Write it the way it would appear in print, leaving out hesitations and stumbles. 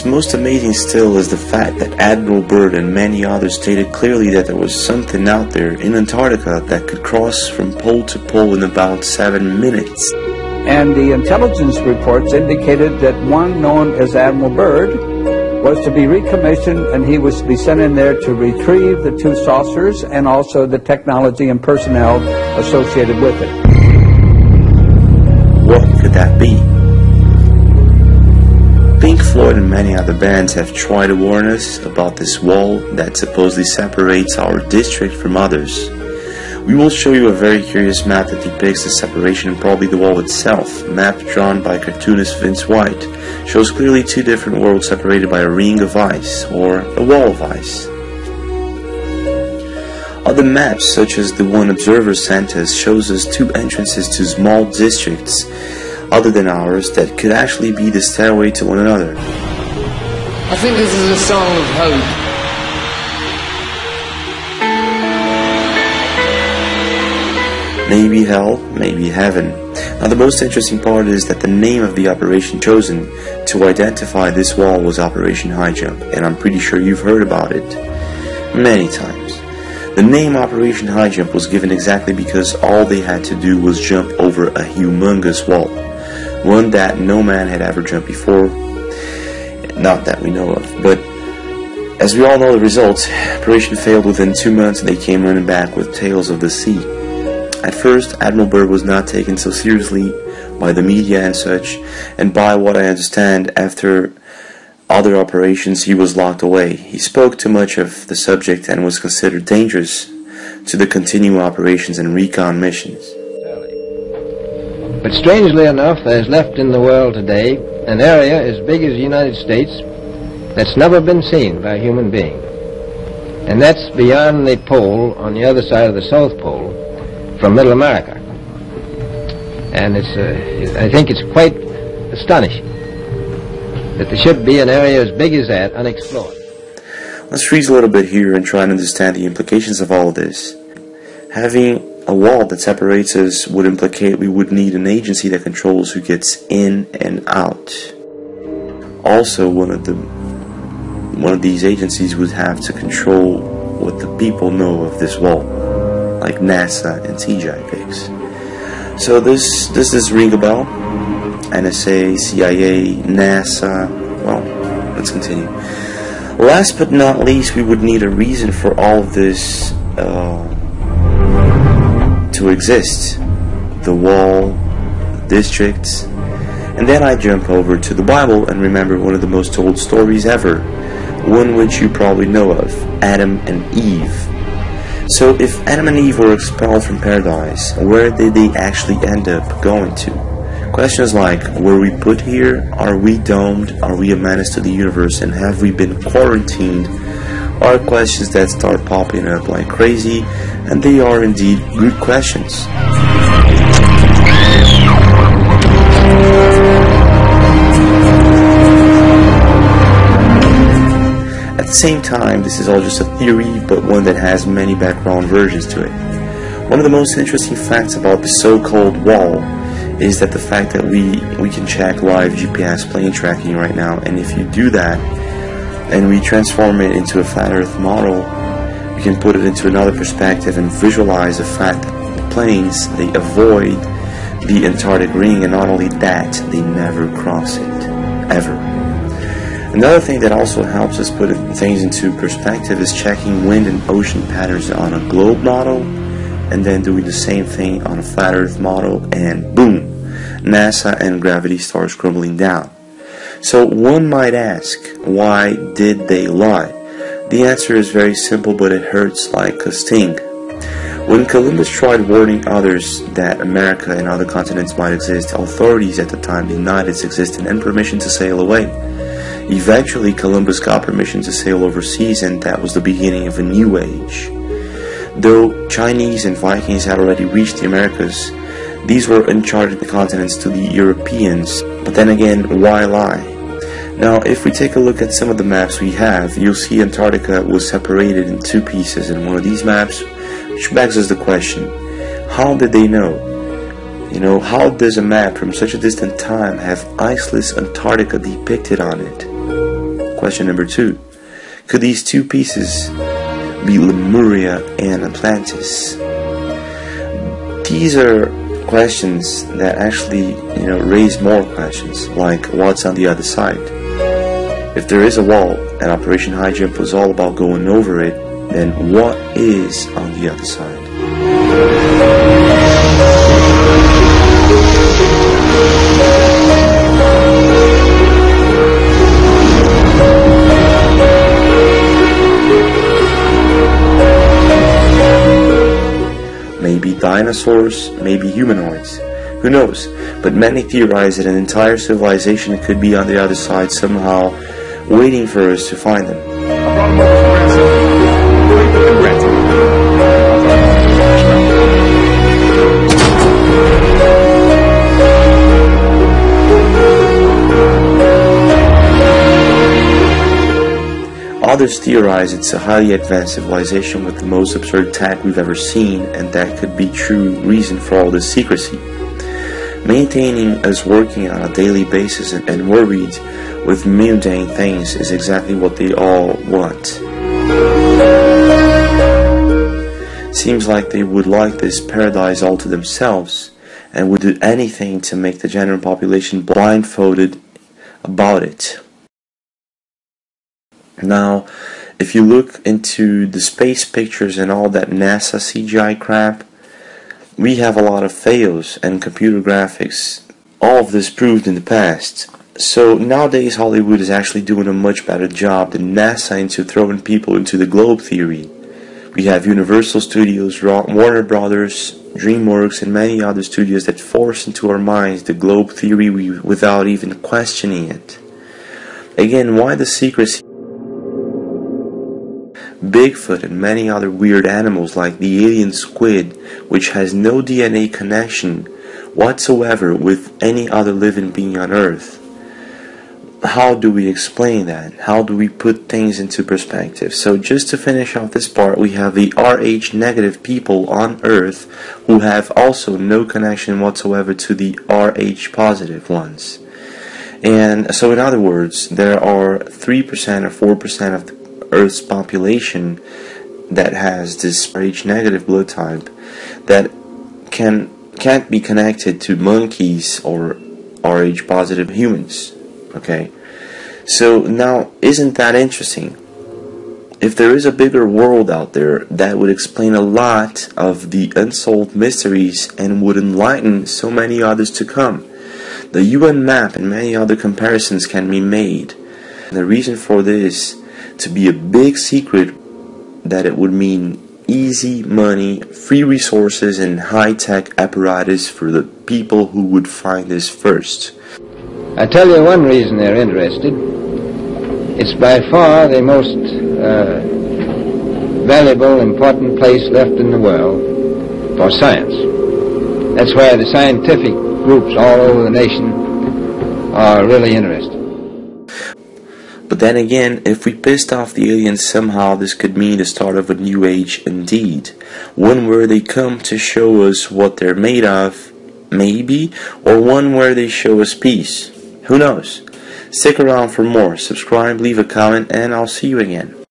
what's most amazing still is the fact that Admiral Byrd and many others stated clearly that there was something out there in Antarctica that could cross from pole to pole in about 7 minutes. And the intelligence reports indicated that one known as Admiral Byrd was to be recommissioned, and he was to be sent in there to retrieve the 2 saucers and also the technology and personnel associated with it. What could that be? Pink Floyd and many other bands have tried to warn us about this wall that supposedly separates our district from others. We will show you a very curious map that depicts the separation and probably the wall itself. A map drawn by cartoonist Vince White shows clearly 2 different worlds separated by a ring of ice, or a wall of ice. Other maps, such as the one Observer sent us, shows us 2 entrances to small districts other than ours that could actually be the stairway to one another. I think this is a song of hope. Maybe hell, maybe heaven. Now the most interesting part is that the name of the operation chosen to identify this wall was Operation High Jump, and I'm pretty sure you've heard about it many times. The name Operation High Jump was given exactly because all they had to do was jump over a humongous wall, one that no man had ever jumped before, not that we know of. But as we all know the results, operation failed within 2 months and they came running back with tales of the sea. At first, Admiral Byrd was not taken so seriously by the media and such, and by what I understand, after other operations he was locked away. He spoke too much of the subject and was considered dangerous to the continuing operations and recon missions. But strangely enough, there is left in the world today an area as big as the United States that's never been seen by a human being. And that's beyond the pole, on the other side of the South Pole, from Middle America. And I think it's quite astonishing that there should be an area as big as that unexplored. Let's freeze a little bit here and try and understand the implications of all of this. Having a wall that separates us would implicate we would need an agency that controls who gets in and out. Also, one of these agencies would have to control what the people know of this wall, like NASA and TJPIX. So does this ring a bell? NSA, CIA, NASA. Well, let's continue. Last but not least, we would need a reason for all of this to exist. The wall, the districts. And then I jump over to the Bible and remember one of the most told stories ever, one which you probably know of, Adam and Eve. So if Adam and Eve were expelled from paradise, where did they actually end up going to? Questions like, were we put here? Are we domed? Are we a menace to the universe? And have we been quarantined? Are questions that start popping up like crazy, and they are indeed good questions. At the same time, this is all just a theory, but one that has many background versions to it. One of the most interesting facts about the so-called wall is that the fact that we can check live GPS plane tracking right now, and if you do that and we transform it into a flat earth model, we can put it into another perspective and visualize the fact that the planes, they avoid the Antarctic ring, and not only that, they never cross it, ever. Another thing that also helps us put things into perspective is checking wind and ocean patterns on a globe model, and then doing the same thing on a flat earth model, and boom, NASA and gravity starts crumbling down. So one might ask, why did they lie? The answer is very simple, but it hurts like a sting. When Columbus tried warning others that America and other continents might exist, authorities at the time denied its existence and permission to sail away. Eventually, Columbus got permission to sail overseas, and that was the beginning of a new age. Though Chinese and Vikings had already reached the Americas, these were uncharted continents to the Europeans. But then again, why lie? Now, if we take a look at some of the maps we have, you'll see Antarctica was separated in 2 pieces in one of these maps, which begs us the question, how did they know? You know, how does a map from such a distant time have iceless Antarctica depicted on it? question number 2. Could these two pieces be Lemuria and Atlantis? These are questions that actually, raise more questions, like what's on the other side? If there is a wall and Operation High Jump was all about going over it, then what is on the other side? Maybe dinosaurs, maybe humanoids. Who knows? But many theorize that an entire civilization could be on the other side somehow, waiting for us to find them. Others theorize it's a highly advanced civilization with the most absurd tech we've ever seen, and that could be true reason for all this secrecy. Maintaining us working on a daily basis and worried with mundane things is exactly what they all want. Seems like they would like this paradise all to themselves and would do anything to make the general population blindfolded about it. Now, if you look into the space pictures and all that NASA CGI crap, we have a lot of fails and computer graphics. All of this proved in the past. So nowadays Hollywood is actually doing a much better job than NASA into throwing people into the globe theory. We have Universal Studios, Warner Brothers, DreamWorks, and many other studios that force into our minds the globe theory without even questioning it. Again, why the secrecy? Bigfoot and many other weird animals like the alien squid, which has no DNA connection whatsoever with any other living being on Earth. How do we explain that? How do we put things into perspective? So just to finish off this part, we have the Rh negative people on Earth who have also no connection whatsoever to the Rh positive ones. And so in other words, there are 3% or 4% of the Earth's population that has this Rh negative blood type that can't be connected to monkeys or Rh positive humans. Okay, so now isn't that interesting? If there is a bigger world out there, that would explain a lot of the unsolved mysteries and would enlighten so many others to come. The UN map and many other comparisons can be made. And the reason for this to be a big secret, that it would mean easy money, free resources, and high-tech apparatus for the people who would find this first. I tell you one reason they're interested. It's by far the most valuable, important place left in the world for science. That's why the scientific groups all over the nation are really interested. But then again, if we pissed off the aliens somehow, this could mean the start of a new age indeed. One where they come to show us what they're made of, maybe, or one where they show us peace. Who knows? Stick around for more, subscribe, leave a comment, and I'll see you again.